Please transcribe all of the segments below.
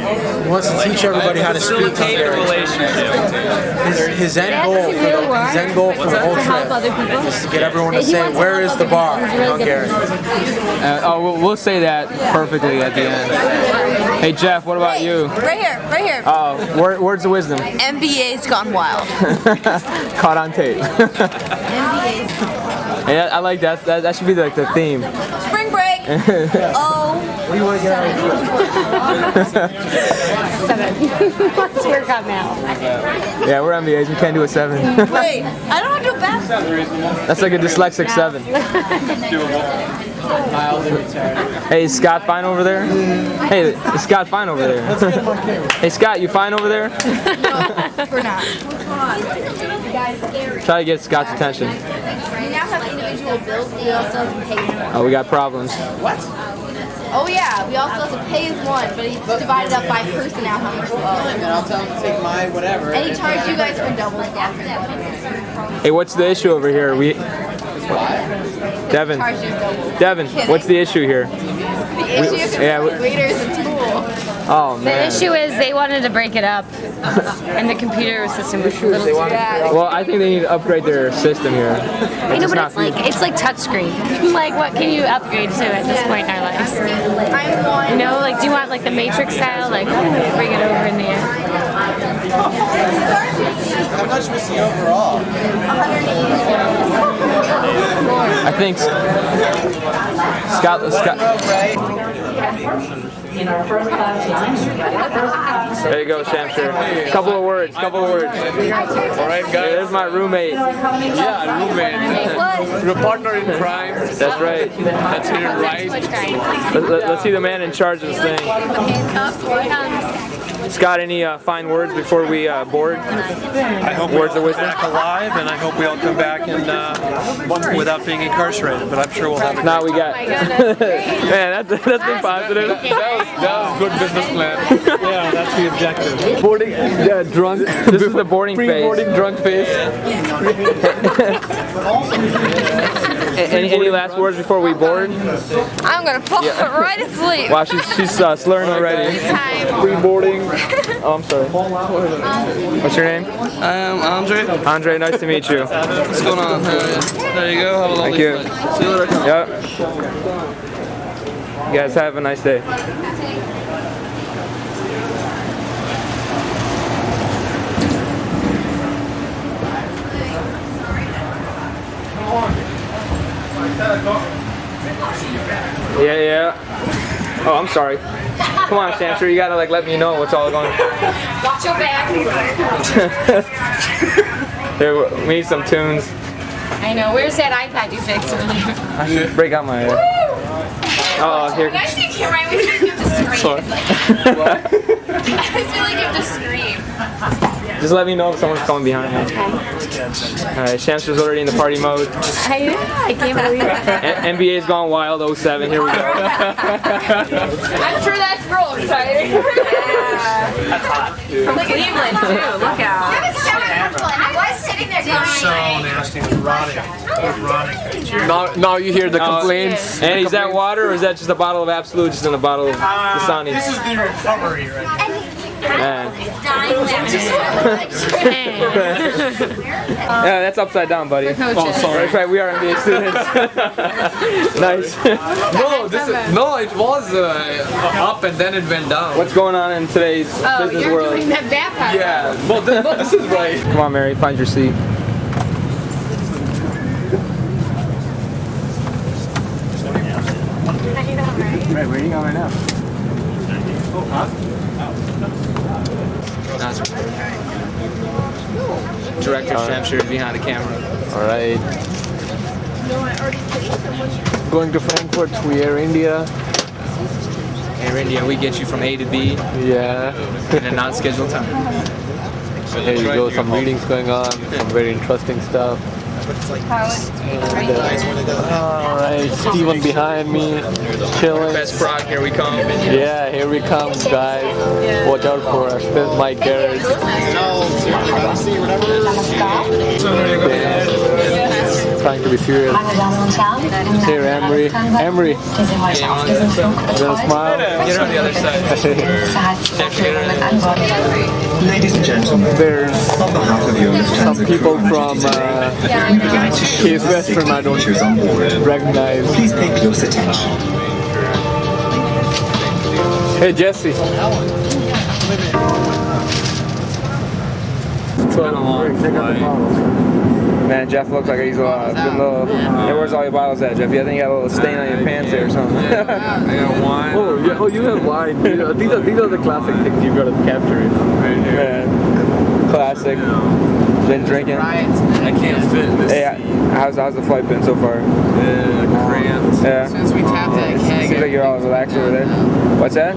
He wants to teach everybody how to speak Hungarian. His end goal for the whole trip is to get everyone to say, "Where is the bar?" in Hungarian. We'll say that perfectly at the end. Hey Jeff, what about you? Right here, right here. Oh, words of wisdom. NBA's gone wild. Caught on tape. NBA's. Yeah, I like that. That should be like the theme. Spring break. Oh. What do you want to get out of 7. Let's work on that. Yeah, we're MBAs. We can't do a 7. Wait, I don't want to do a best. That's like a dyslexic 7. Hey, is Scott fine over there? Hey, is Scott fine over there? Hey, Scott, you fine over there? No, we're not. Try to get Scott's attention. We now have individual bills, but we also have to pay as one. Oh, we got problems. What? Oh yeah, we also have to pay as one, but it's divided up by person now how much we owe. And then I'll tell him to take my whatever. And he charged you guys for double. Hey, what's the issue over here? Devin. Devin, what's the issue here? The issue is graders and tool. Oh The man. issue is they wanted to break it up, and the computer system was a little too bad. Well, I think they need to upgrade their system here. I know, but it's like touchscreen. Like, what can you upgrade to at this point in our lives? You know, like, do you want like the Matrix style, like bring it over in the air? How much was the overall? I think Scott. There you go, Shamshir. Couple of words. All right, guys. There's my roommate. Yeah, roommate. Your partner in crime. That's right. That's here, right? Let's see the man in charge of this thing. Scott, any fine words before we board? I hope we all come back alive, and I hope we all come back and without being incarcerated. But I'm sure we'll have. Now we got. Man, that's been positive. That was good business plan. Yeah, that's the objective. Boarding, drunk. This is the boarding phase. Pre-boarding drunk phase. Any last words before we board? I'm gonna fall right asleep. Wow, she's slurring already. Pre-boarding. Oh, I'm sorry. What's your name? I'm Andre. Andre, nice to meet you. What's going on? There you go. Have a lovely Thank you. flight. See you later. Yep. You guys have a nice day. Yeah. Oh, I'm sorry. Come on, Shamshir, you gotta like let me know what's all going on. Watch your back. Here, we need some tunes. I know. Where's that iPad you fixed earlier? I should break out my. Oh, here. I see camera. I wish you could scream. Sorry. I just feel like you have to scream. Just let me know if someone's coming behind me. Alright, Shamshir's already in the party mode. I can't believe it. NBA's gone wild 07. Here we go. I'm sure that's real exciting. Yeah. That's hot. From Cleveland too. Look out. I was sitting there going. So nasty, it's rotting. Now you hear the complaints. And is that water or is that just a bottle of Absolute just in a bottle of Dasani? This is the recovery right now. Yeah, that's upside down, buddy. Oh, sorry. That's right, we are NBA students. Nice. No, it was up and then it went down. What's going on in today's business You're world? doing that back part. Yeah, well, this is right. Come on, Mary, find your seat. Right, where are you going right now? Director Shamshir behind the camera. All right. Going to Frankfurt to Air India. Air India, we get you from A to B Yeah. in a non-scheduled time. Here you go. Some readings going on. Some very interesting stuff. All right, Steven behind me, chilling. Best frog, here we come. Yeah, here we come, guys. Watch out for us. There's Mike Garrett. Trying to be serious. Here, Emery. Emery. Little smile. Get on the other side. Ladies and gentlemen, There's on behalf of your some people from Case Western I don't on board, recognize. please pay close attention. Hey Jesse. It's been a long flight. Man, Jeff looks like he's a good little. Hey, where's all your bottles at, Jeff? I think you got a little stain on your pants there or something. I got wine. Oh, yeah, oh, you have wine. These are the classic things you've got to capture. Right here. Man, classic. Been drinking. I can't fit in this Hey, how's the flight been so far? cramped. Yeah. Since we tapped that keg, Seems like you're all relaxed over there. What's that?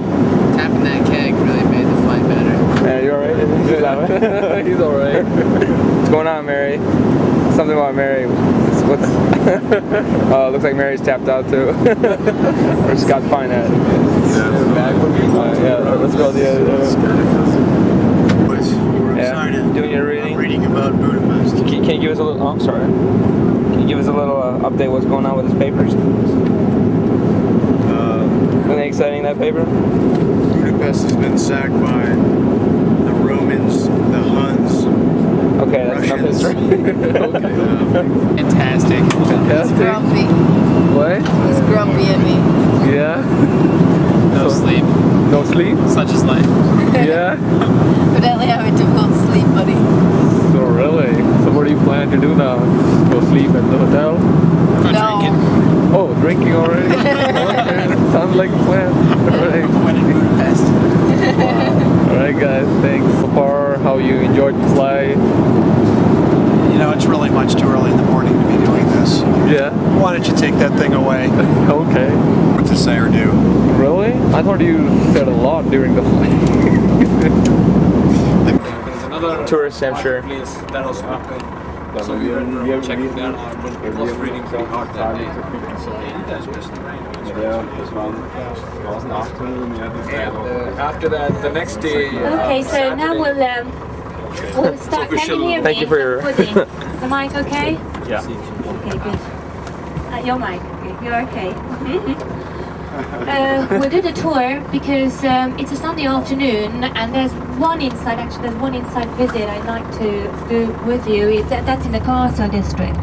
tapping that keg really made the flight better. Yeah, you alright? He's alright. What's going on, Mary? Something about Mary. What's? Looks like Mary's tapped out too. Where's Scott Fine at? Yeah, let's go. Yeah, doing your reading. Reading about Budapest. Can you give us a little? Oh, I'm sorry. Can you give us a little update? What's going on with his papers? Anything exciting in that paper? Budapest has been sacked by the Romans, the Huns. Okay, that's enough history. Fantastic. Fantastic. Grumpy. What? He's grumpy at me. Yeah. No sleep. No sleep? Such is life. Yeah. Evidently having difficult sleep, buddy. So really? So what do you plan to do now? Go sleep at the hotel? Go No. drinking. Oh, drinking already? Okay. Sounds like a plan. Alright. When in Budapest. Alright guys, thanks so far. How you enjoyed the flight? You know, it's really much too early in the morning to be doing this. Yeah. Why don't you take that thing away? Okay. What to say or do? Really? I thought you said a lot during the flight. There's another Tourist, I'm sure. place that was open. So we were checking that out, but it was raining pretty hard that day. So and after that, the next day. Okay, so now we'll start. Can you hear me? Thank you for your- Pudding. The mic okay? Yeah. Okay, good. Your mic, okay. You're okay. We'll do the tour because it's a Sunday afternoon and there's one inside visit I'd like to do with you. That's in the castle district.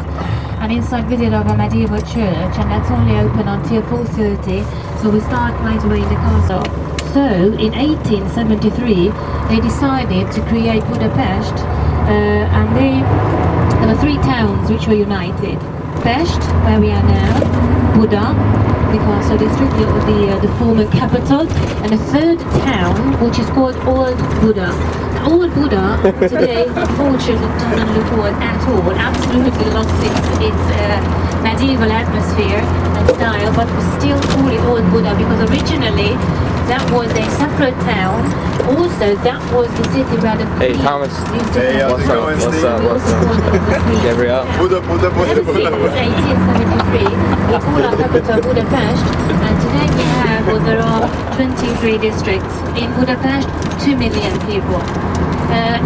An inside visit of a medieval church, and that's only open until 4:30, so we start right away in the castle. So, in 1873, they decided to create Budapest, and there were three towns which were united. Pest, where we are now, Buda, the castle district, the former capital, and a third town which is called Old Buda. Old Buda today unfortunately doesn't look old at all, absolutely lost its medieval atmosphere and style, but we still call it Old Buda because originally that was a separate town. Also, that was the city where the Hey Thomas. Hey, how's it going, Steve? What's up? Gabriel. Buda. It was 1873. We call our capital Budapest, and today we have, well, there are 23 districts. In Budapest, 2 million people.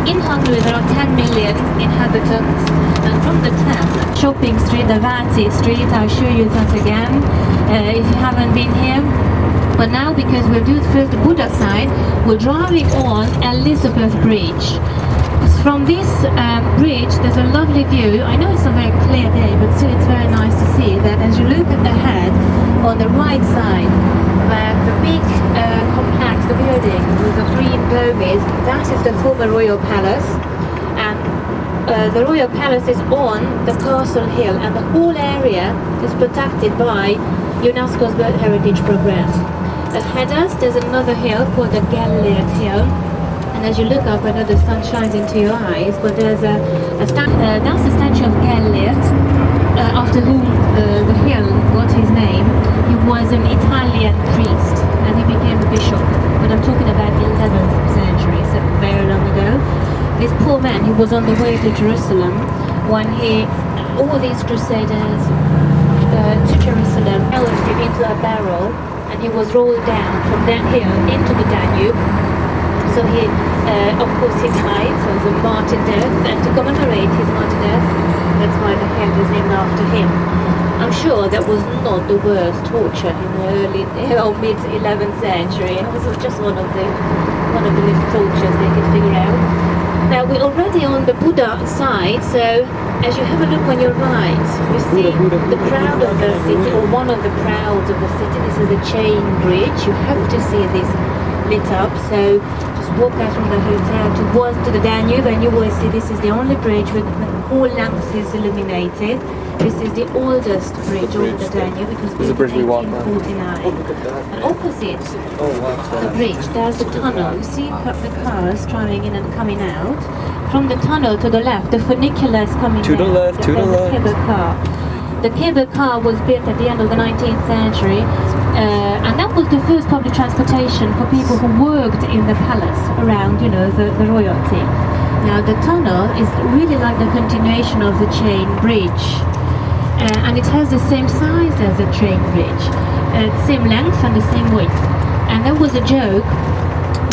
In Hungary, there are 10 million inhabitants, and from the town, shopping street, the Váci street, I'll show you that again, if you haven't been here. But now, because we'll do first the Buda side, we're driving on Elizabeth Bridge. From this bridge, there's a lovely view. I know it's a very clear day, but still it's very nice to see that as you look ahead on the right side, where the big complex, the building with the green dome is, that is the former royal palace. And the royal palace is on the castle hill, and the whole area is protected by UNESCO's World Heritage Program. Ahead us, there's another hill called the Gellért Hill. And as you look up, I know the sun shines into your eyes, but there's that's the statue of Gellért, after whom the hill got his name. He was an Italian priest, and he became a bishop. But I'm talking about 11th century, so very long ago. This poor man, he was on the way to Jerusalem when all these crusaders to Jerusalem held him into a barrel, and he was rolled down from that hill into the Danube. So he, of course, he died, so it was a martyr death, and to commemorate his martyr death, that's why the hill is named after him. I'm sure that was not the worst torture in the early or mid 11th century. It was just one of the one of the approaches they can figure out. Now we're already on the Buddha side, so as you have a look on your right, you see the crowd of the city, or one of the crowds of the city. This is the chain bridge. You have to see this lit up, so just walk out from the hotel to the Danube, and you will see this is the only bridge with all lamps is illuminated. This is the oldest bridge over the Danube because This is the bridge we walked on. 1849. And opposite the bridge, there's the tunnel. You see the cars driving in and coming out. From the tunnel to the left, the funicular is coming To the down. left, to the There's left. a cable car. The cable car was built at the end of the 19th century, and that was the first public transportation for people who worked in the palace around, you know, the royalty. Now the tunnel is really like the continuation of the chain bridge. And it has the same size as the train bridge, same length and the same width. And there was a joke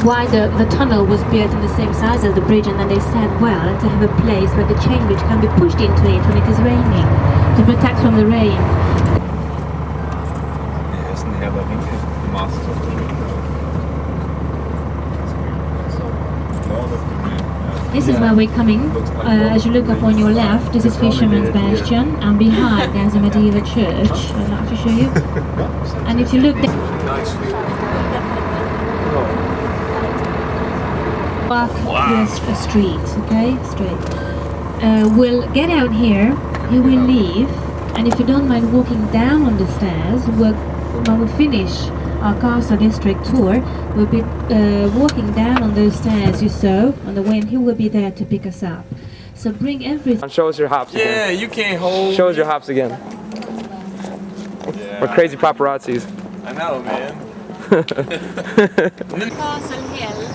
why the tunnel was built in the same size as the bridge, and then they said, well, to have a place where the chain bridge can be pushed into it when it is raining, to protect from the rain. This is where we're coming. As you look up on your left, this is Fisherman's Bastion, and behind there's a medieval church. I'd like to show you. And if you look down, walk the street, okay, straight. We'll get out here. You will leave, and if you don't mind walking down on the stairs, when we finish our castle district tour, we'll be walking down on those stairs you saw on the way, and he will be there to pick us up. So bring everything. Show us your hops again. Yeah, you can't hold. Show us your hops again. Yeah. We're crazy paparazzis. I know, man. Castle Hill,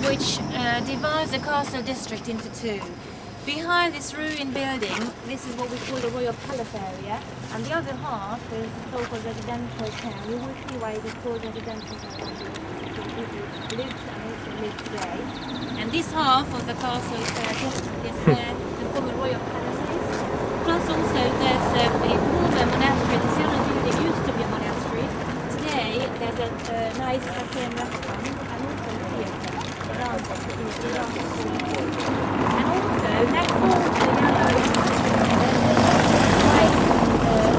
which divides the castle district into two. Behind this ruined building, this is what we call the Royal Palace area, and the other half is the so-called residential town. We will see why it is called residential town. People lived and also live today. And this half of the castle district is where the former royal palace is. Plus also there's a former monastery. The Sierra building used to be a monastery. Today there's a nice cafe and restaurant, and also a theatre. And also next door to the yellow white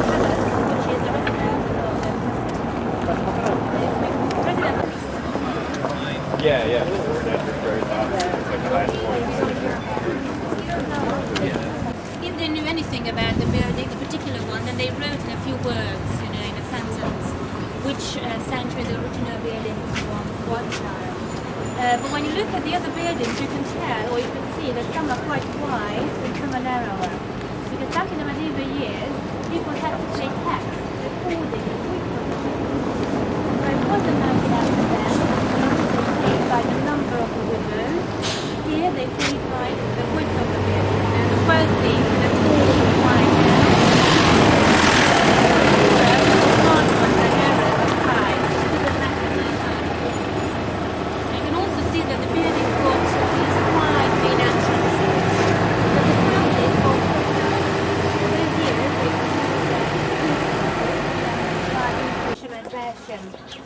palace, which is the residence of the Yeah, yeah. Very top. It's like the highest point. If they knew anything about the building, the particular one, then they wrote in a few words, you know, in a sentence, which century the original building was from, what style. But when you look at the other buildings, you can tell, or you can see that some are quite wide and some are narrower. Because back in the medieval years, people had to pay tax before they could quit from the building. So it wasn't like that for them. They paid by the number of the windows. Here they paid by the width of the building. And the first thing, the tall was wide now. The smart ones are narrow and high. You can also see that the building's got these wide main entrances. But the house is got those years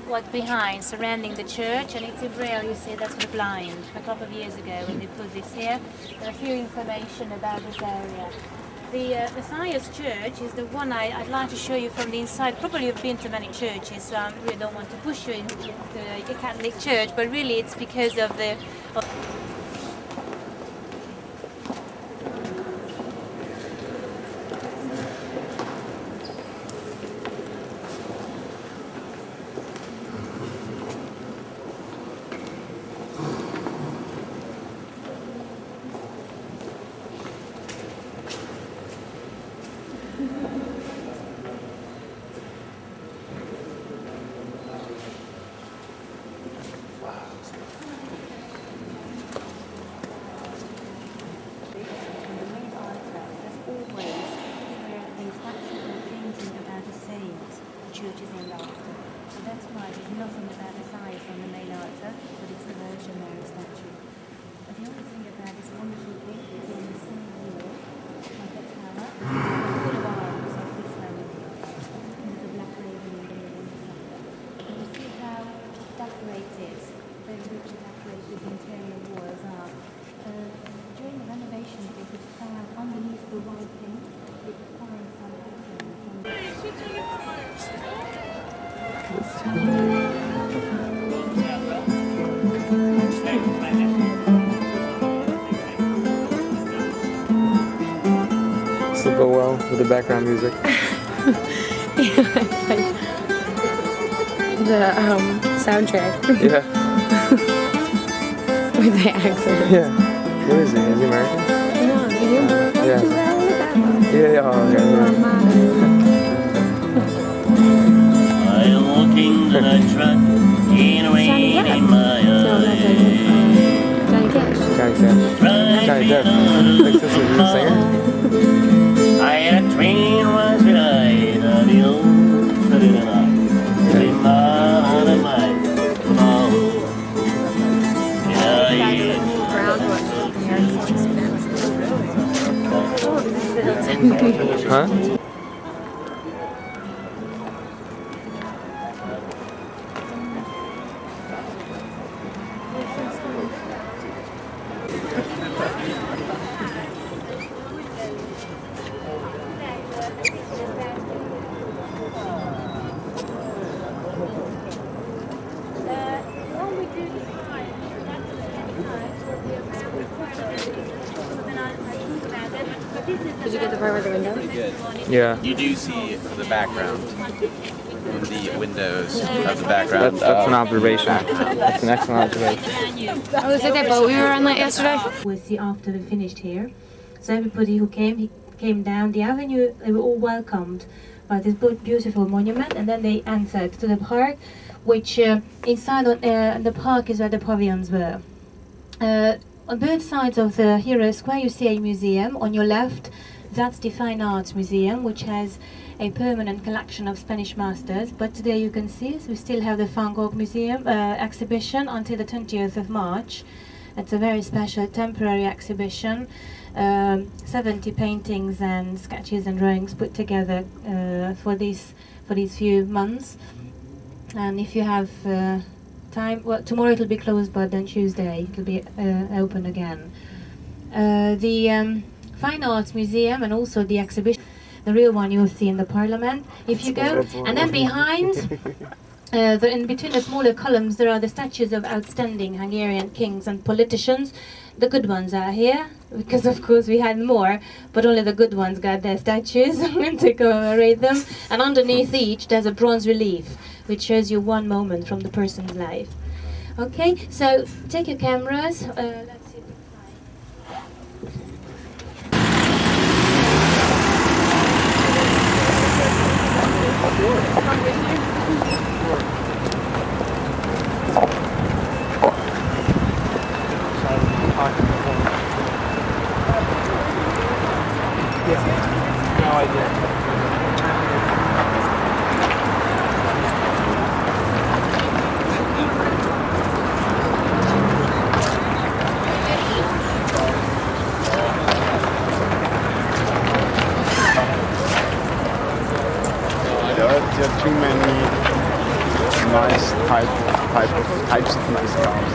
what behind, surrounding the church, and it's in braille, you see, that's the blind. A couple of years ago when they put this here, there are a few information about this area. The Messiah's church is the one I'd like to show you from the inside. Probably you've been to many churches, so I really don't want to push you into the Catholic church, but really it's because of the... churches in Laughter. So that's why there's nothing about the size on the main altar, but it's the Virgin Mary statue. But the only thing about this wonderful thing is in the same wall, like a tower, full of arms of this family. There's a black raven in the middle of the center. And you see how it's decorated, very richly decorated. will go well with the background music. Yeah, it's like the soundtrack. Yeah. With the accent. Yeah. What is he? Is he American? No, you Yeah. Yeah, oh, okay. I'm looking that I tried in rain in my eyes. Johnny Cash. Johnny Cash. Johnny Depp. Thinks this is the singer? I had a train was right on the old Saturday night. Sitting on a mile. Huh? Did you get the part with the window? Pretty good. Yeah. You do see the background in the windows of the background. That's an observation. That's an excellent observation. Oh, is it that boat we were on that yesterday? We'll see after we finished here. So everybody who came down the avenue, they were all welcomed by this beautiful monument, and then they entered to the park, which inside the park is where the pavilions were. On both sides of the Hero Square you see a museum. On your left, that's the Fine Arts Museum, which has a permanent collection of Spanish masters. But today you can see we still have the Van Gogh Museum exhibition until the 20th of March. It's a very special temporary exhibition. 70 paintings and sketches and drawings put together for these few months. And if you have time, well, tomorrow it'll be closed, but then Tuesday it'll be open again. The Fine Arts Museum and also the exhibition, the real one you'll see in the Parliament. If you go, and then behind, in between the smaller columns, there are the statues of outstanding Hungarian kings and politicians. The good ones are here, because of course we had more, but only the good ones got their statues to commemorate them. And underneath each there's a bronze relief, which shows you one moment from the person's life. Okay, so take your cameras. Let's see. No idea. There are too many nice types of nice cars.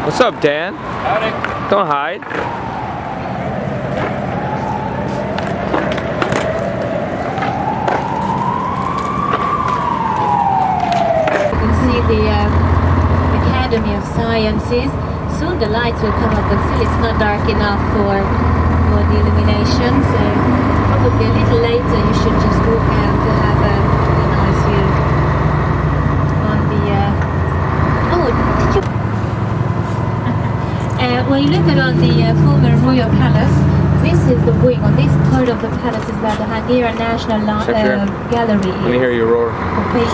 What's up, Dan? Howdy. Don't hide. You can see the Academy of Sciences. Soon the lights will come up, but still it's not dark enough for the illumination. So probably a little later you should just walk out to have a really nice view on the. Oh, did you? When you look around the former royal palace, this is the wing. On this part of the palace is where the Hungarian National Gallery is. Let me hear you roar. This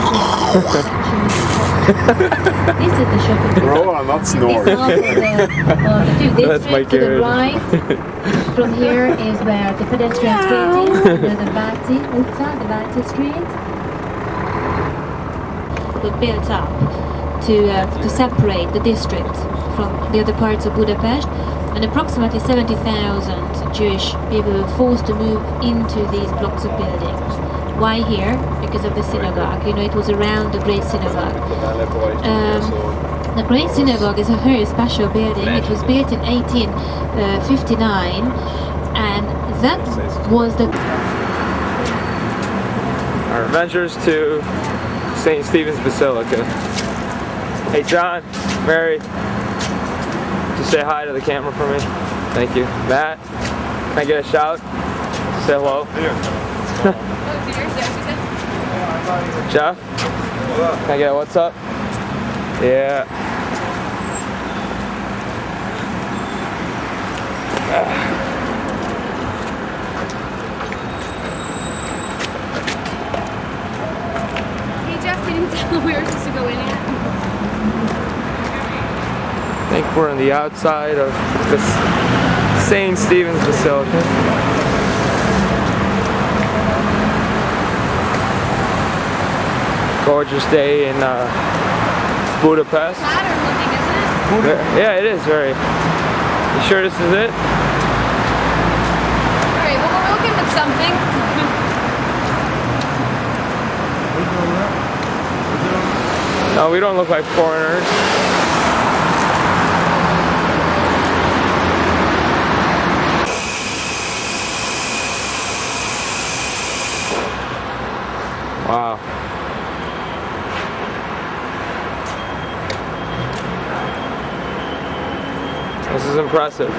is the shopping mall. Roar, not snore. That's my to the right. From here is where the pedestrian street is, the Vargheese Street. Were built up to separate the district from the other parts of Budapest, and approximately 70,000 Jewish people were forced to move into these blocks of buildings. Why here? Because of the synagogue. You know, it was around the Great Synagogue. The Great Synagogue is a very special building. It was built in 1859, and that was the... Our adventures to St. Stephen's Basilica. Hey John, Mary, just say hi to the camera for me. Thank you. Matt, can I get a shout? Say hello. Jeff, can I get a what's up? Yeah. Hey Jeff, can you tell where we're supposed to go in at? I think we're on the outside of the St. Stephen's Basilica. Gorgeous day in Budapest. Modern looking, isn't it? Yeah, it is very. You sure this is it? Alright, well we're looking at something. No, we don't look like foreigners. Wow. This is impressive.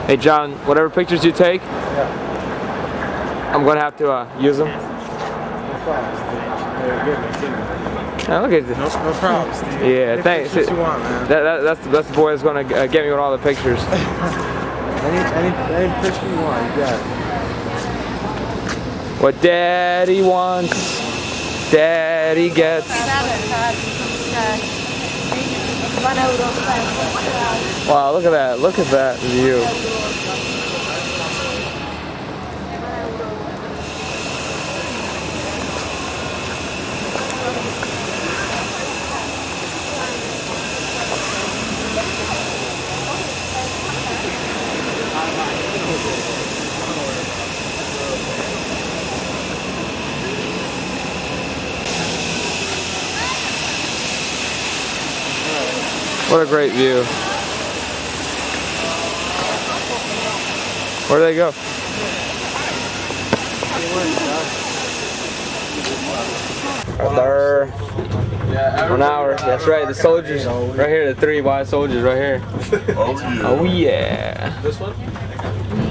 Hey John, whatever pictures you take, I'm gonna have to use them. Now look at this. No problem, Steve. Yeah, Any thanks. pictures you want, man. That's the boy that's gonna get me with all the pictures. any picture you want, you got it. What Daddy wants, Daddy gets. Wow, look at that! Look at that view. What a great view. Where'd they go? Right there. 1 hour. That's right, the soldiers. Right here, the 3 wise soldiers right here. Oh yeah. This one?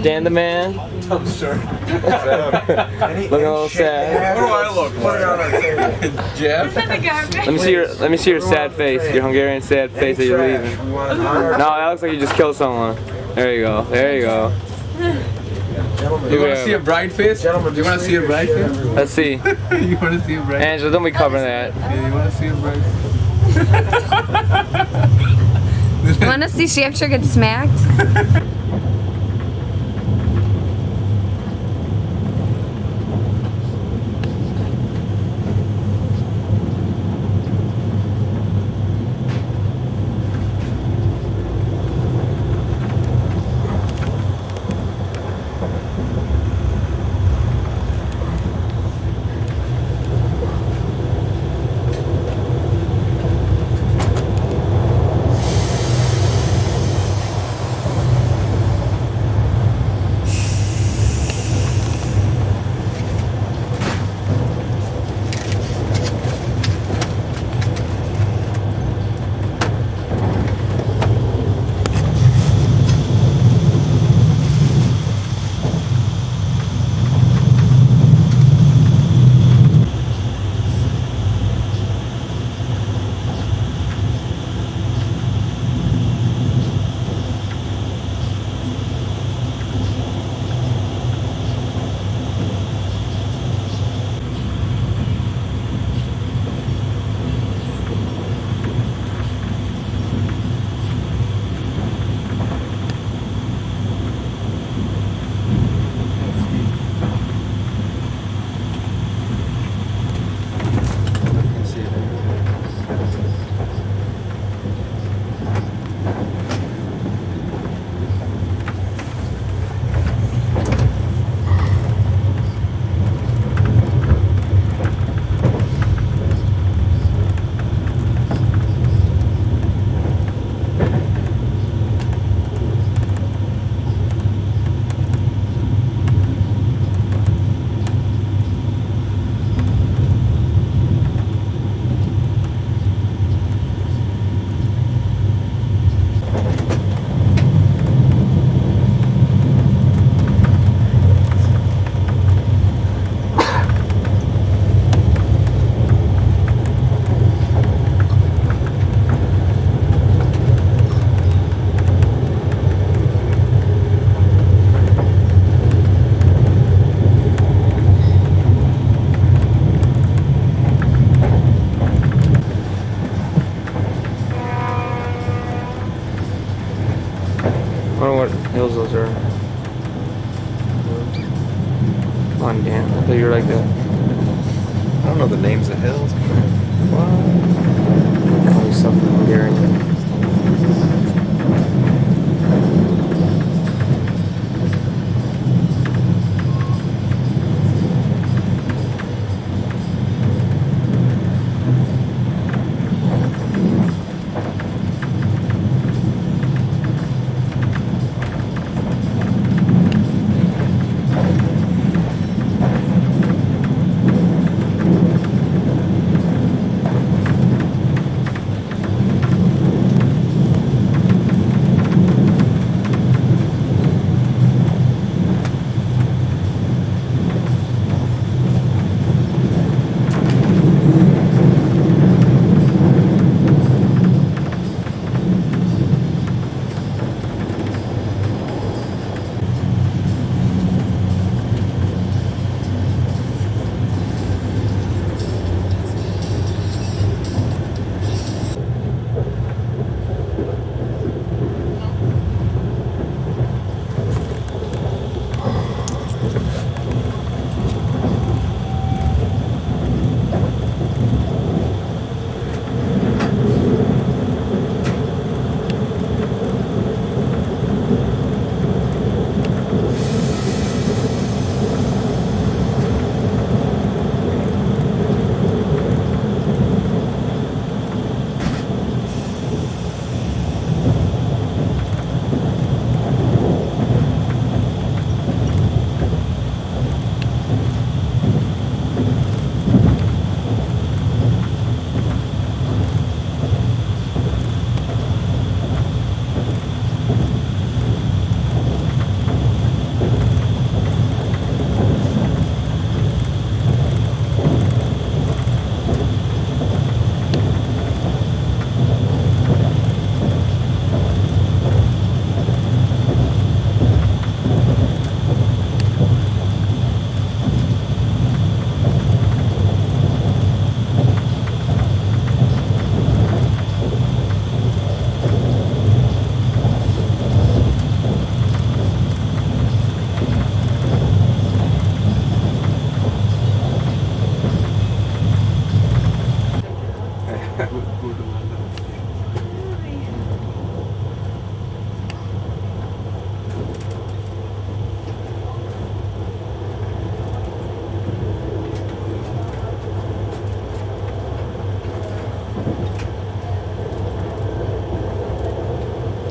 Dan the man. I'm sure. Looking a little sad. What do I look like? Jeff? Let me see your sad face, your Hungarian sad face that you're leaving. No, that looks like you just killed someone. There you go. There you go. You want to see a bright face? Gentlemen, do you want to see a bright face? Let's see. You want to see a bright face? Angela, don't be covering that. Yeah, you want to see a bright face? You want to see Shapeshire get smacked? on, Dan. I thought you were like that. I don't know the names of hills. What? Call yourself a Hungarian.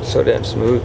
So damn smooth.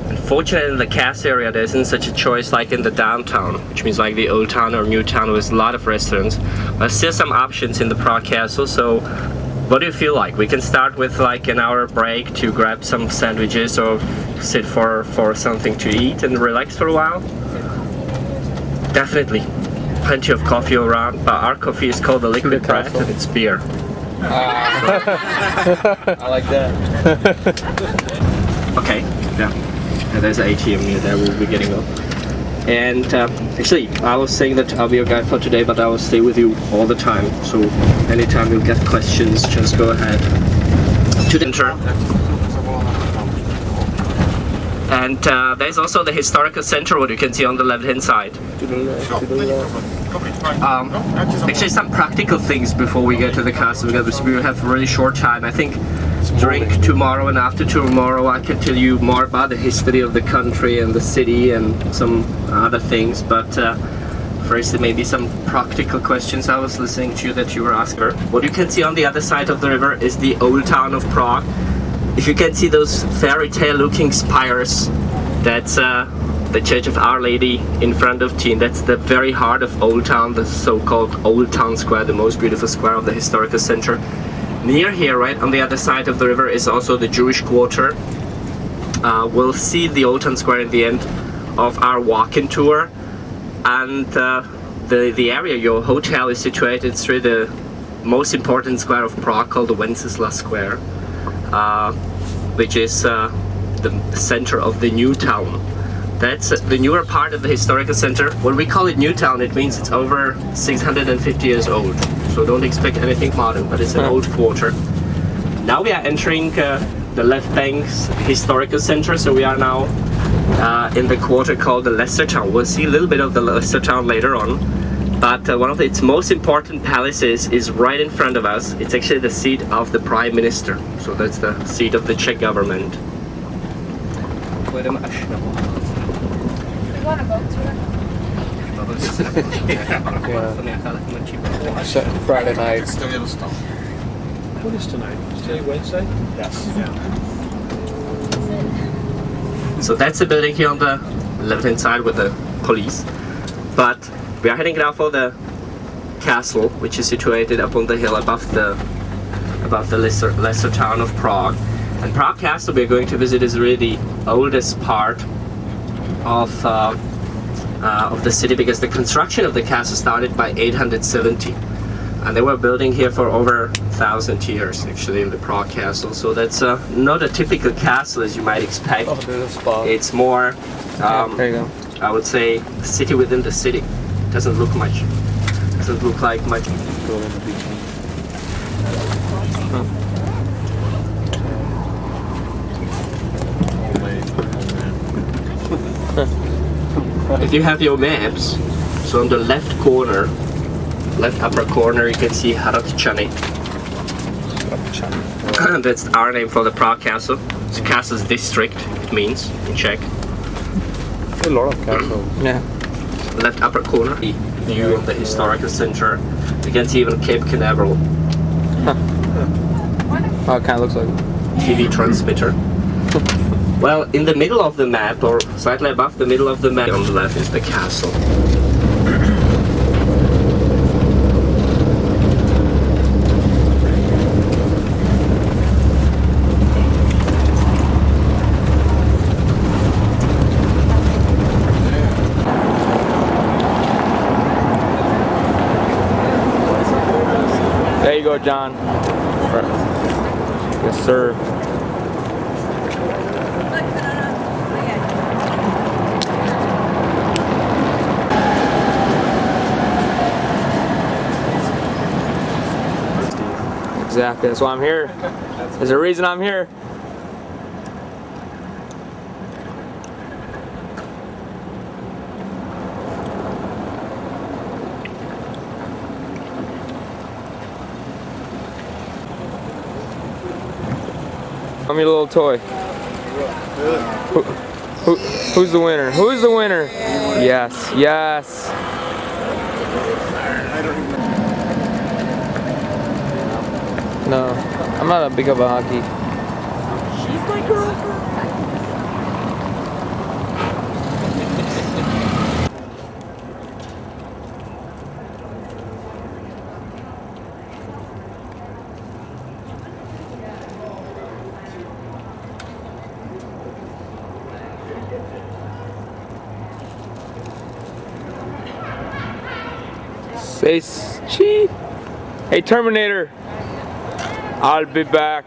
Unfortunately, in the cast area, there isn't such a choice like in the downtown, which means like the old town or new town with a lot of restaurants. But still some options in the Prague Castle. So, what do you feel like? We can start with like an hour break to grab some sandwiches or sit for something to eat and relax for a while. Definitely, plenty of coffee around. But our coffee is called the liquid bread and it's beer. I like that. Okay, yeah. There's an ATM near there, we'll be getting up. And actually, I was saying that I'll be your guide for today, but I will stay with you all the time. So anytime you'll get questions, just go ahead to the center. And there's also the historical center, what you can see on the left-hand side. Actually, some practical things before we get to the castle, because we will have a really short time. I think during tomorrow and after tomorrow I can tell you more about the history of the country and the city and some other things, but first maybe some practical questions. I was listening to you that you were asking. What you can see on the other side of the river is the old town of Prague. If you can see those fairy tale looking spires, that's the Church of Our Lady in front of Teen. That's the very heart of Old Town, the so-called Old Town Square, the most beautiful square of the historical center. Near here, right on the other side of the river, is also the Jewish quarter. We'll see the Old Town Square at the end of our walking tour. And the area, your hotel, is situated through the most important square of Prague called the Wenceslas Square, which is the center of the new town. That's the newer part of the historical center. When we call it new town, it means it's over 650 years old. So don't expect anything modern, but it's an old quarter. Now we are entering the left bank's historical center, so we are now in the quarter called the Lesser Town. We'll see a little bit of the Lesser Town later on, but one of its most important palaces is right in front of us. It's actually the seat of the Prime Minister, so that's the seat of the Czech government. Friday night. What is tonight? Is today Wednesday? Yes. So that's the building here on the left-hand side with the police. But we are heading now for the castle, which is situated up on the hill above the lesser town of Prague. And Prague Castle we're going to visit is really the oldest part of the city, because the construction of the castle started by 870. And they were building here for over 1,000 years, actually, in the Prague Castle. So that's not a typical castle as you might expect. It's more, there you go. I would say, a city within the city. Doesn't look much. Doesn't look like much. If you have your maps, so on the left corner, left upper corner, you can see Hradčany. That's our name for the Prague Castle. It's castle's district, it means, in Czech. A lot of castles. Yeah. Left upper corner, the view of the historical center. You can see even Cape Canaveral. Oh, it kind of looks like TV transmitter. Well, in the middle of the map, or slightly above the middle of the map, on the left is the castle. There you go, John. Yes, sir. Exactly, that's why I'm here. There's a reason I'm here. I'm your little toy. Who's the winner? Who's the winner? Yes, yes. No, I'm not a big of a hockey. She's my girlfriend. Say cheat. Hey, Terminator. I'll be back.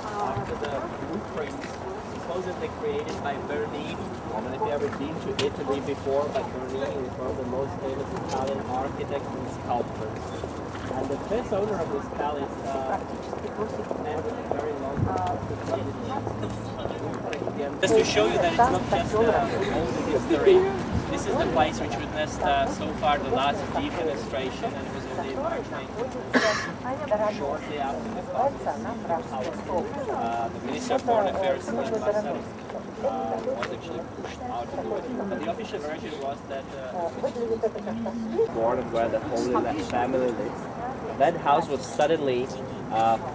After the blueprints supposedly created by Bernini. I don't know if you ever been to Italy before, but Bernini is one of the most famous Italian architects and sculptors. And the first owner of this palace, very long just to show you that it's not just old history. This is the place which witnessed so far the last defenestration, and was only emerging shortly after the the Minister of Foreign Affairs, was actually pushed out to do it. But the official version was that born and where the Holy Family lives. That house was suddenly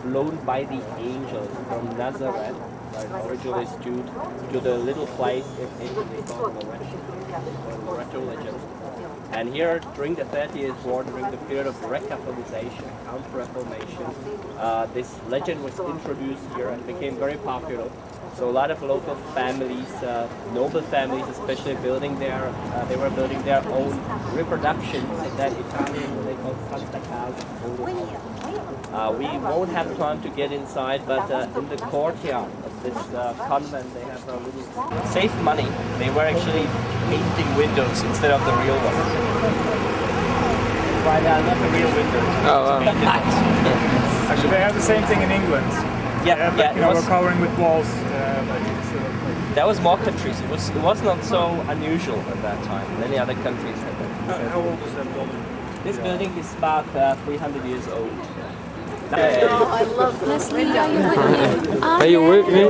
flown by the angels from Nazareth, where it originally stood, to the little place in Italy called Loreto legend. And here, during the 30th war, during the period of recatholicization, counter-reformation, this legend was introduced here and became very popular. So a lot of local families, noble families especially, they were building their own reproductions of that Italian, they call Santa Casa. We won't have time to get inside, but in the courtyard of this convent, they have a little save money. They were actually painting windows instead of the real ones. Right now, not the real windows. Oh, wow. Actually, they have the same thing in England. Yeah, we're covering with walls. That was more countries. It was not so unusual at that time. Many other countries had that. How old is that building? This building is about 300 years old. I love Leslie. Are you with me?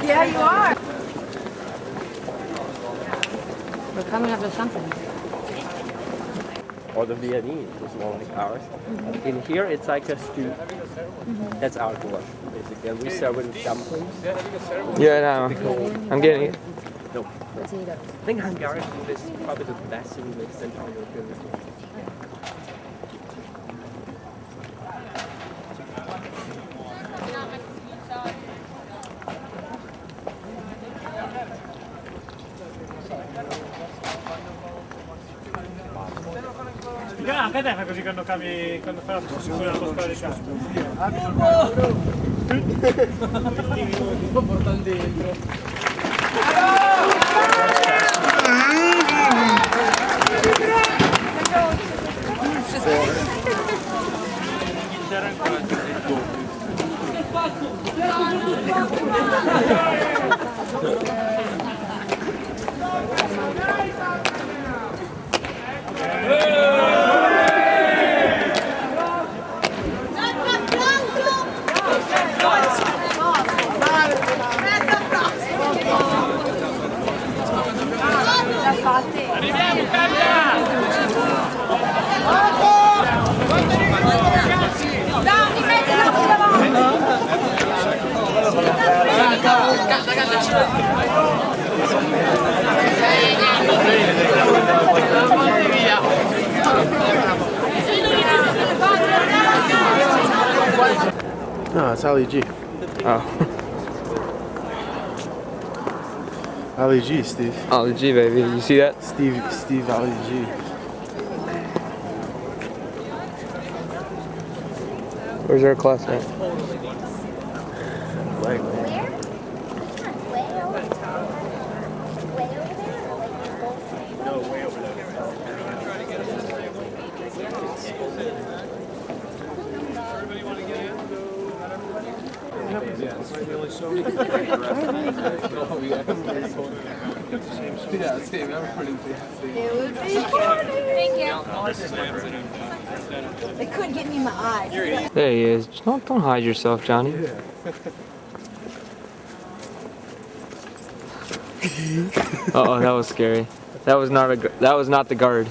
Yeah, you are. We're coming up with something. Or the Viennese, which is more like ours. In here, it's like a stew. That's our goulash, basically. And we serve it with dumplings. Yeah, no. I'm getting it. No. I think Hungarian food is probably the best in the Central European region. Dica anche te, così quando fai la trasmissione la tua squadra No, it's Ali G. Oh. Ali G, Steve. Ali G, baby. You see that? Steve Ali G. Where's our class at? Thank you. They couldn't get me in my eyes. There he is. Don't hide yourself, Johnny. Uh-oh, that was scary. That was not the guard.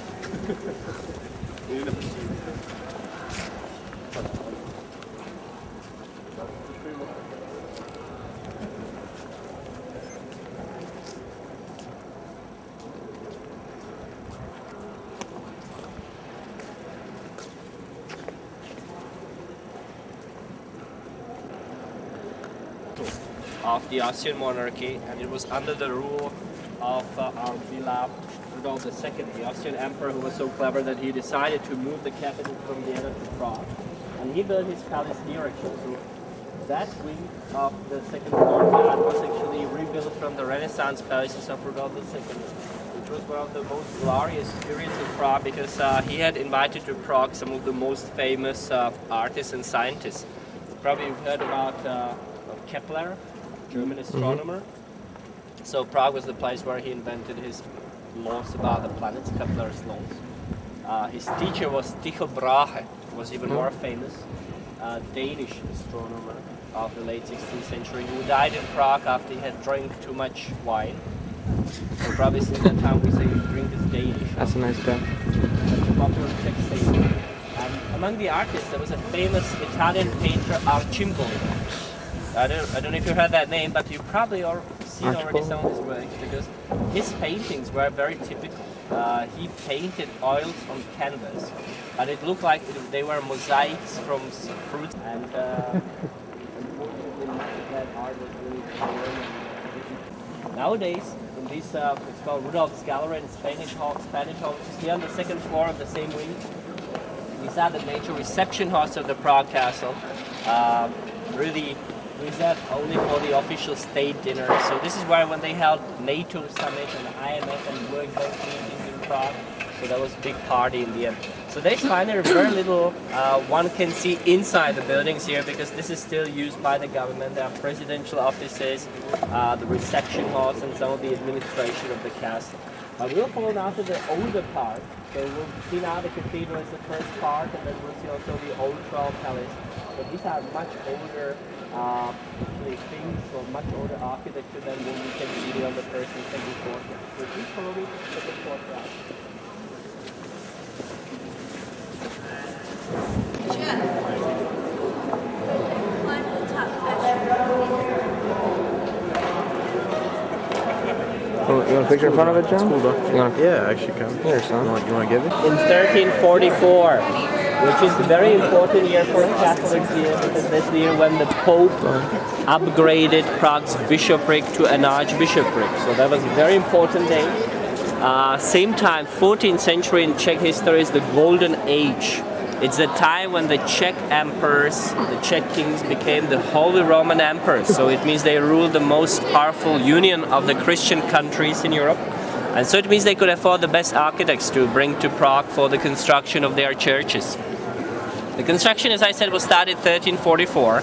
Of the Austrian monarchy, and it was under the rule of our beloved Rudolf II, the Austrian emperor, who was so clever that he decided to move the capital from Vienna to Prague, and he built his palace here actually. So that wing of the second courtyard was actually rebuilt from the Renaissance palaces of Rudolf II, which was one of the most glorious periods of Prague because he had invited to Prague some of the most famous artists and scientists. Probably you've heard about Kepler, German astronomer. So Prague was the place where he invented his laws about the planets, Kepler's laws. His teacher was Tycho Brahe, who was even more famous, Danish astronomer. of the late 16th century who died in Prague after he had drank too much wine. So probably since that time we say drink is Danish. That's a nice guy. That's a popular Czech saying. Among the artists, there was a famous Italian painter, Archimbolo. I don't know if you heard that name, but you probably seen already some of his works because his paintings were very typical. He painted oils on canvas, but it looked like they were mosaics from fruits. And unfortunately, much of that art was really torn. Nowadays, in this it's called Rudolph's Gallery in Spanish Hall, which is here on the second floor of the same wing. These are the major reception halls of the Prague Castle. Really reserved only for the official state dinner. So this is where when they held NATO summit and IMF and World Bank meetings in Prague, so that was a big party in the end. So there's finally very little one can see inside the buildings here because this is still used by the government. There are presidential offices, the reception halls and some of the administration of the castle. But we'll follow now to the older part. So we'll see now the cathedral is the first part and then we'll see also the old Troll Palace. But these are much older things or much older architecture than what we can see on the first and second floor. So please follow me to the second floor class. Oh, you want a picture in front of it, John? It's cool, though. Yeah, I actually can. Here, son. You want to give it? In 1344, which is a very important year for Catholics here, because that's the year when the Pope upgraded Prague's bishopric to an archbishopric. So that was a very important day. Same time, 14th century in Czech history is the Golden Age. It's the time when the Czech emperors, the Czech kings became the Holy Roman Emperors. So it means they ruled the most powerful union of the Christian countries in Europe. And so it means they could afford the best architects to bring to Prague for the construction of their churches. The construction, as I said, was started in 1344,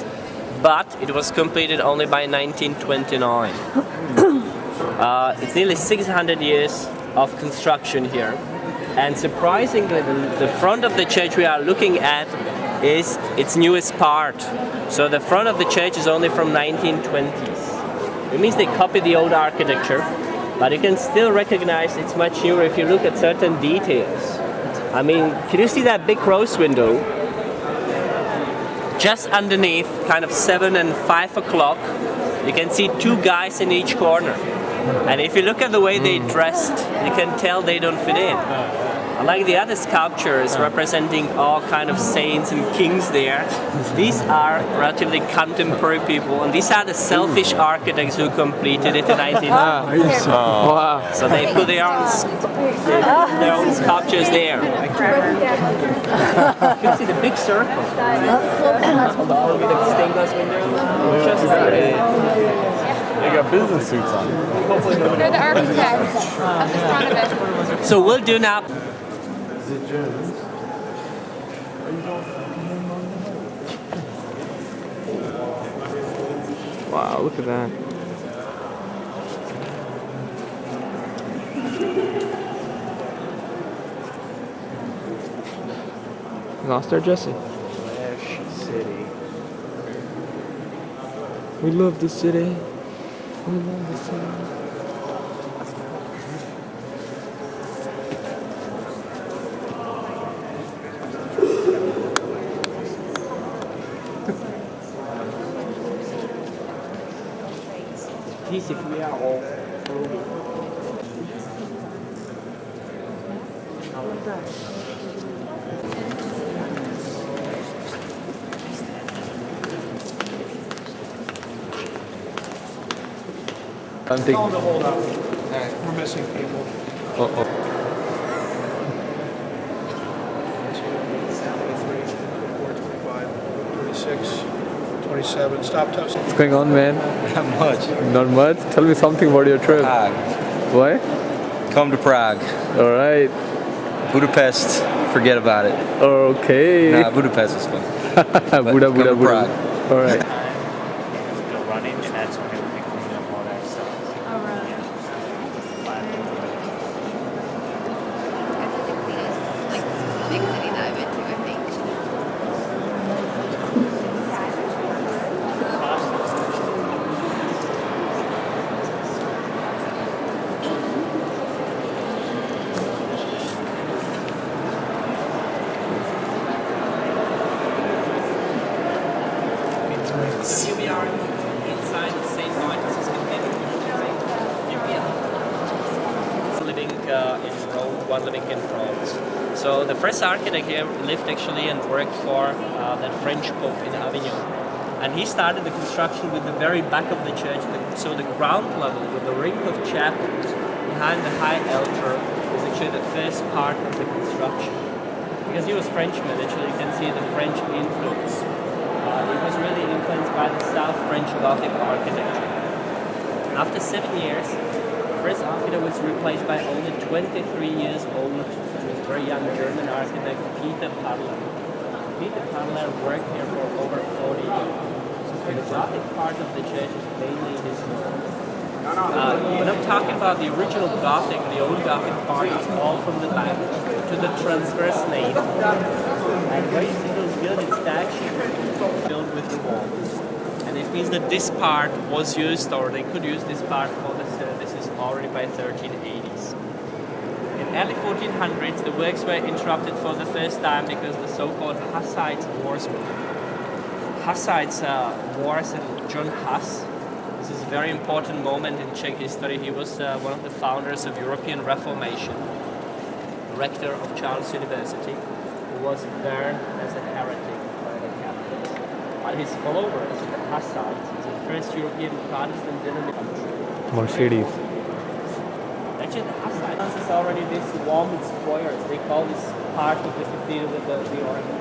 but it was completed only by 1929. It's nearly 600 years of construction here. And surprisingly, the front of the church we are looking at is its newest part. So the front of the church is only from 1920s. It means they copied the old architecture, but you can still recognize it's much newer if you look at certain details. I mean, can you see that big rose window? Just underneath, kind of 7 and 5 o'clock, you can see two guys in each corner. And if you look at the way they dressed, you can tell they don't fit in. Unlike the other sculptures representing all kind of saints and kings there, these are relatively contemporary people, and these are the selfish architects who completed it in 1900. Wow. So they put their own sculptures there. You can see the big circle. With the stained glass window. Just They got business suits on. They're the architects of the front of it. So we'll do now. Wow, look at that. Lost our Jesse. Flash City. We love the city. We love the city. These if we are all through. Something. Tell them to hold up. We're missing people. Uh-oh. 27. Stop toast. What's going on, man? Not much. Not much? Tell me something about your trip. Prague. Why? Come to Prague. All right. Budapest, forget about it. Okay. Nah, Budapest is fun. Buddha. Prague. All right. Still running, and that's when we'll be cleaning up all that stuff. That's the cleanest, like, big city that I've been to, I think. living in France. So the first architect here lived actually and worked for that French Pope in Avignon. And he started the construction with the very back of the church. So the ground level with the ring of chapels behind the high altar was actually the first part of the construction. Because he was Frenchman, actually you can see the French influence. It was really influenced by the South French Gothic architecture. After 7 years, the first architect was replaced by only 23 years old, very young German architect, Peter Parler. Peter Parler worked here for over 40 years. So the Gothic part of the church is mainly his work. When I'm talking about the original Gothic, the old Gothic part is all from the back to the transverse nave. And where you see those gilded statues filled with the walls. And it means that this part was used, or they could use this part for the services already by 1380s. In early 1400s, the works were interrupted for the first time because the so-called Hussites wars. Hussites wars and John Huss. This is a very important moment in Czech history. He was one of the founders of European Reformation, rector of Charles University, who was burned as a heretic by the Catholics. But his followers, the Hussites, is the first European Protestant denomination. Mercedes. Actually, the Hussites is already this warm squares. They call this part of the cathedral with the organ.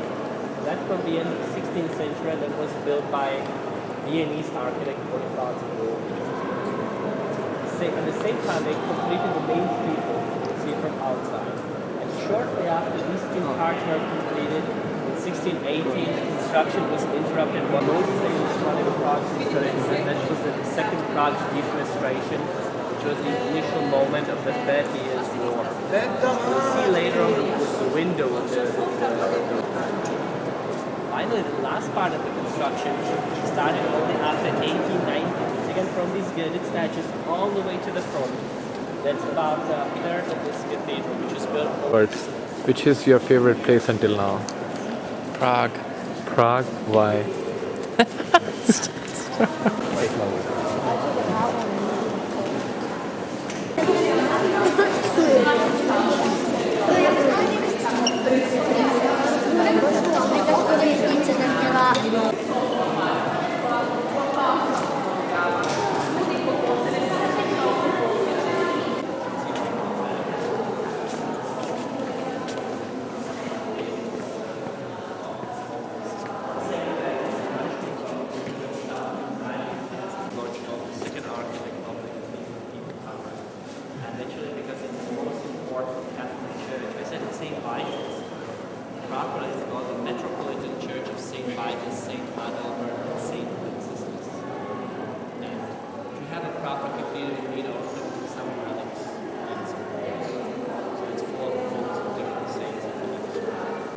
That's from the end of the 16th century that was built by Viennese architect Bonifaz. At the same time, they completed the main steeple, you can see from outside. And shortly after these two parts were completed, in 1618, the construction was interrupted by most famous one in Prague's history, and that was the Second Prague Defenestration, which was the initial moment of the 30 Years' War. We'll see later on the window of the Finally, the last part of the construction started only after 1890. Again, from these gilded statues all the way to the front. That's about a third of this cathedral, which is built over. But which is your favorite place until now? Prague. Prague? Why?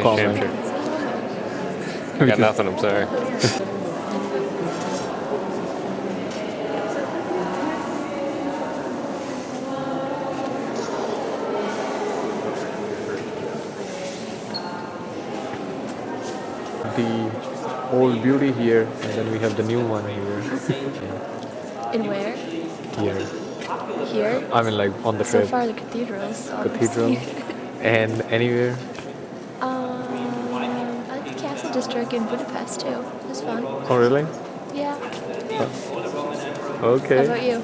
Comment. I got nothing, I'm sorry. The old beauty here, and then we have the new one here. In where? Here. Here? I mean, like on the So trip. far, the cathedrals. Cathedral. And anywhere. I like the castle district in Budapest too. It was fun. Oh, really? Yeah. Okay. How about you?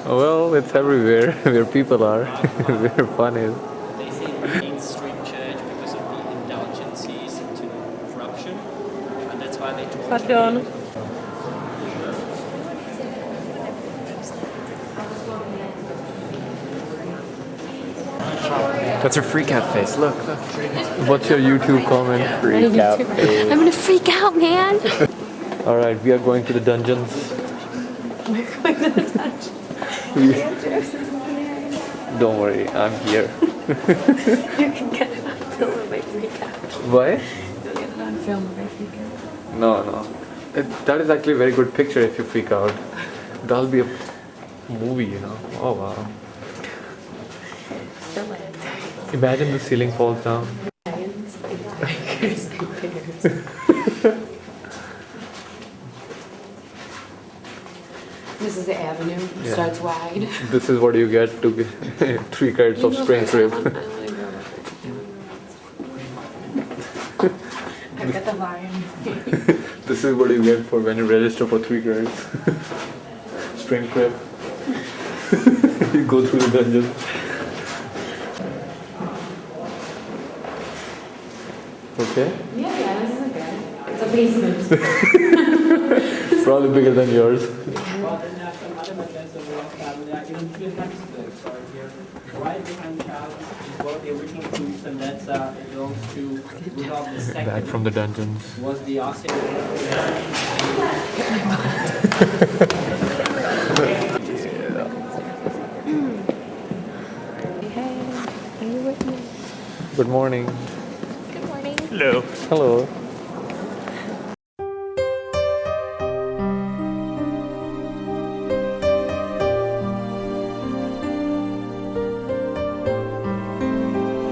Oh, well, it's everywhere where people are, where fun is. They say Main Street Church because of the indulgences into corruption, and that's why they torture. Pardon. That's her freak out face. Look. What's your YouTube comment? Freak out. I'm gonna freak out, man. Alright, we are going to the dungeons. We're going to the dungeon. Don't worry, I'm here. You can get it on film of my freak out. Why? You'll get it on film of my freak out. No. That is actually a very good picture if you freak out. That'll be a movie, you know. Oh wow. Still it. Imagine the ceiling falls down. This is the avenue. It Yeah. starts wide. This is what you get to get 3 carats of spring rib. I want to go. I've got the lion. This is what you get for when you register for 3 credits. Spring trip. You go through the dungeon. Okay? Yeah, this isn't good. It's a basement. Probably bigger than yours. Right behind Charles is one of the original troops, and that belongs to Rudolph II. Back from the dungeons. Was the Austrian. Good morning. Good morning. Hello. Hello.